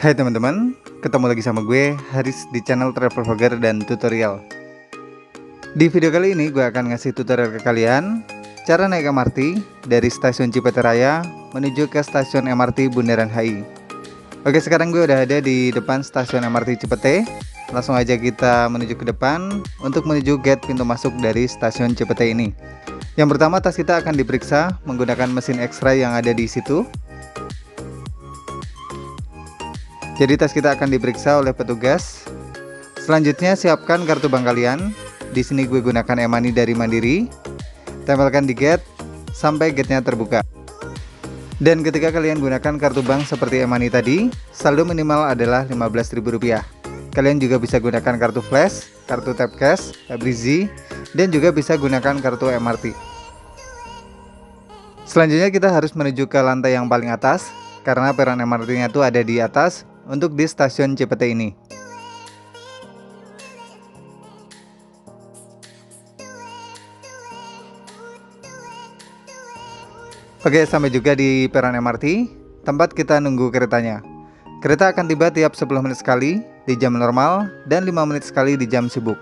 Hai teman-teman, ketemu lagi sama gue Haris di channel Travel Vlogger dan Tutorial. Di video kali ini gue akan ngasih tutorial ke kalian cara naik MRT dari stasiun Cipete Raya menuju ke stasiun MRT Bundaran HI. Oke, sekarang gue udah ada di depan stasiun MRT Cipete. Langsung aja kita menuju ke depan untuk menuju gate pintu masuk dari stasiun Cipete ini. Yang pertama, tas kita akan diperiksa menggunakan mesin X-ray yang ada di situ. Jadi tas kita akan diperiksa oleh petugas. Selanjutnya siapkan kartu bank kalian. Di sini gue gunakan e-money dari Mandiri. Tempelkan di gate sampai gate-nya terbuka. Dan ketika kalian gunakan kartu bank seperti e-money tadi, saldo minimal adalah Rp15.000. Kalian juga bisa gunakan kartu flash, kartu tap cash, Brizi, dan juga bisa gunakan kartu MRT. Selanjutnya kita harus menuju ke lantai yang paling atas karena peron MRT-nya itu ada di atas untuk di stasiun Cipete ini. Oke, sampai juga di peron MRT, tempat kita nunggu keretanya. Kereta akan tiba tiap 10 menit sekali di jam normal dan 5 menit sekali di jam sibuk.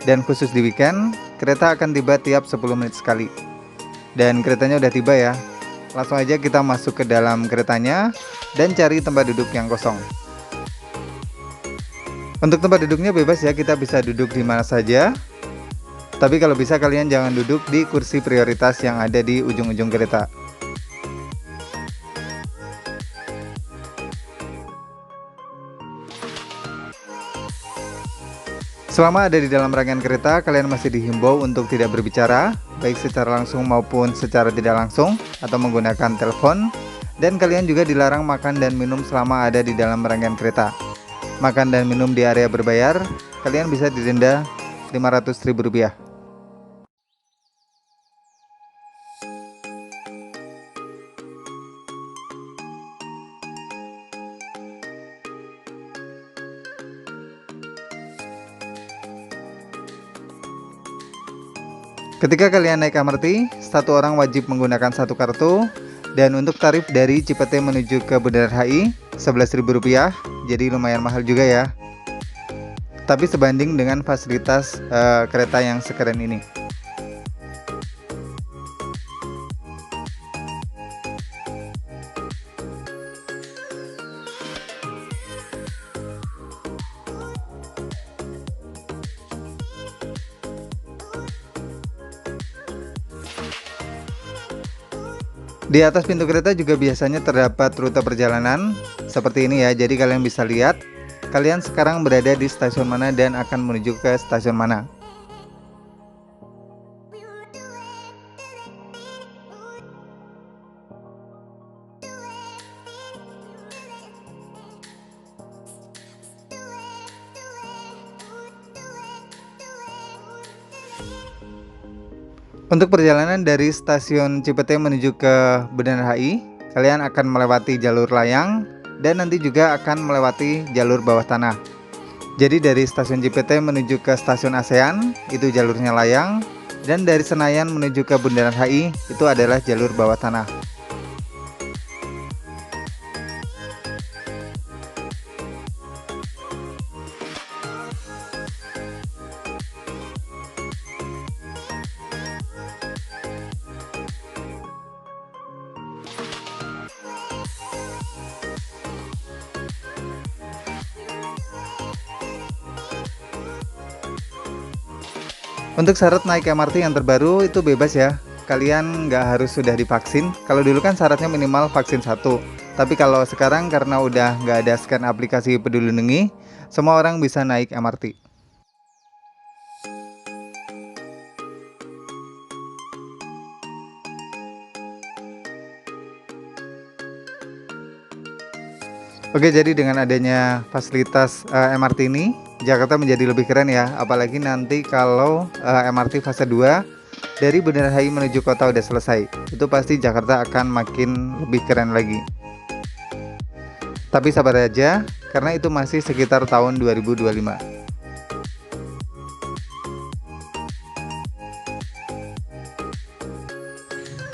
Dan khusus di weekend, kereta akan tiba tiap 10 menit sekali. Dan keretanya udah tiba ya. Langsung aja kita masuk ke dalam keretanya dan cari tempat duduk yang kosong. Untuk tempat duduknya bebas ya, kita bisa duduk di mana saja. Tapi kalau bisa kalian jangan duduk di kursi prioritas yang ada di ujung-ujung kereta. Selama ada di dalam rangkaian kereta, kalian masih dihimbau untuk tidak berbicara, baik secara langsung maupun secara tidak langsung, atau menggunakan telepon. Dan kalian juga dilarang makan dan minum selama ada di dalam rangkaian kereta. Makan dan minum di area berbayar, kalian bisa didenda Rp500.000. Ketika kalian naik MRT, satu orang wajib menggunakan satu kartu. Dan untuk tarif dari Cipete menuju ke Bundaran HI Rp11.000, jadi lumayan mahal juga ya. Tapi sebanding dengan fasilitas kereta yang sekeren ini. Di atas pintu kereta juga biasanya terdapat rute perjalanan seperti ini ya. Jadi kalian bisa lihat kalian sekarang berada di stasiun mana dan akan menuju ke stasiun mana. Untuk perjalanan dari stasiun Cipete menuju ke Bundaran HI, kalian akan melewati jalur layang dan nanti juga akan melewati jalur bawah tanah. Jadi dari stasiun Cipete menuju ke stasiun ASEAN itu jalurnya layang, dan dari Senayan menuju ke Bundaran HI itu adalah jalur bawah tanah. Untuk syarat naik MRT yang terbaru itu bebas ya. Kalian nggak harus sudah divaksin. Kalau dulu kan syaratnya minimal vaksin 1. Tapi kalau sekarang karena udah nggak ada scan aplikasi Peduli Lindungi, semua orang bisa naik MRT. Oke, jadi dengan adanya fasilitas MRT ini, Jakarta menjadi lebih keren ya. Apalagi nanti kalau MRT fase 2 dari Bundaran HI menuju kota udah selesai. Itu pasti Jakarta akan makin lebih keren lagi. Tapi sabar aja, karena itu masih sekitar tahun 2025.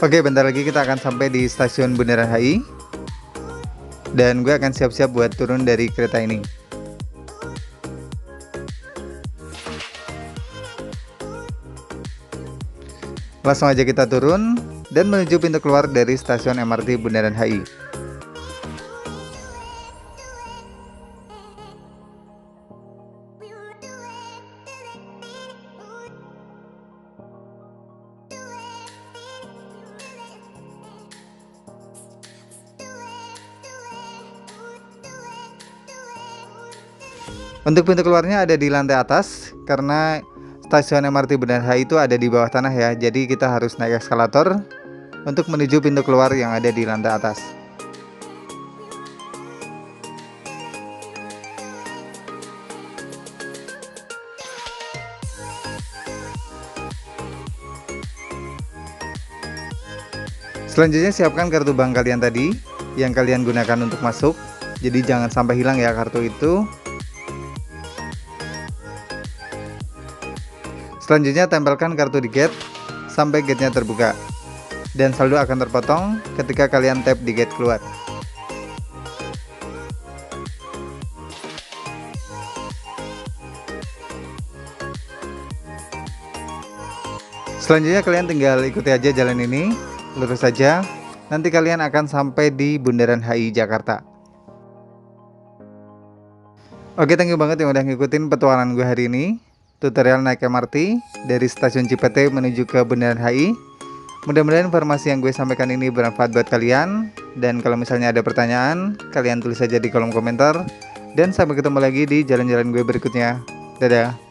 Oke, bentar lagi kita akan sampai di stasiun Bundaran HI. Dan gue akan siap-siap buat turun dari kereta ini. Langsung aja kita turun dan menuju pintu keluar dari stasiun MRT Bundaran HI. Untuk pintu keluarnya ada di lantai atas, karena stasiun MRT Bundaran HI itu ada di bawah tanah ya, jadi kita harus naik eskalator untuk menuju pintu keluar yang ada di lantai atas. Selanjutnya siapkan kartu bank kalian tadi yang kalian gunakan untuk masuk, jadi jangan sampai hilang ya kartu itu. Selanjutnya tempelkan kartu di gate sampai gate-nya terbuka, dan saldo akan terpotong ketika kalian tap di gate keluar. Selanjutnya kalian tinggal ikuti aja jalan ini, lurus saja, nanti kalian akan sampai di Bundaran HI Jakarta. Oke, thank you banget yang udah ngikutin petualangan gue hari ini. Tutorial naik MRT dari stasiun Cipete menuju ke Bundaran HI. Mudah-mudahan informasi yang gue sampaikan ini bermanfaat buat kalian. Dan kalau misalnya ada pertanyaan, kalian tulis saja di kolom komentar. Dan sampai ketemu lagi di jalan-jalan gue berikutnya. Dadah.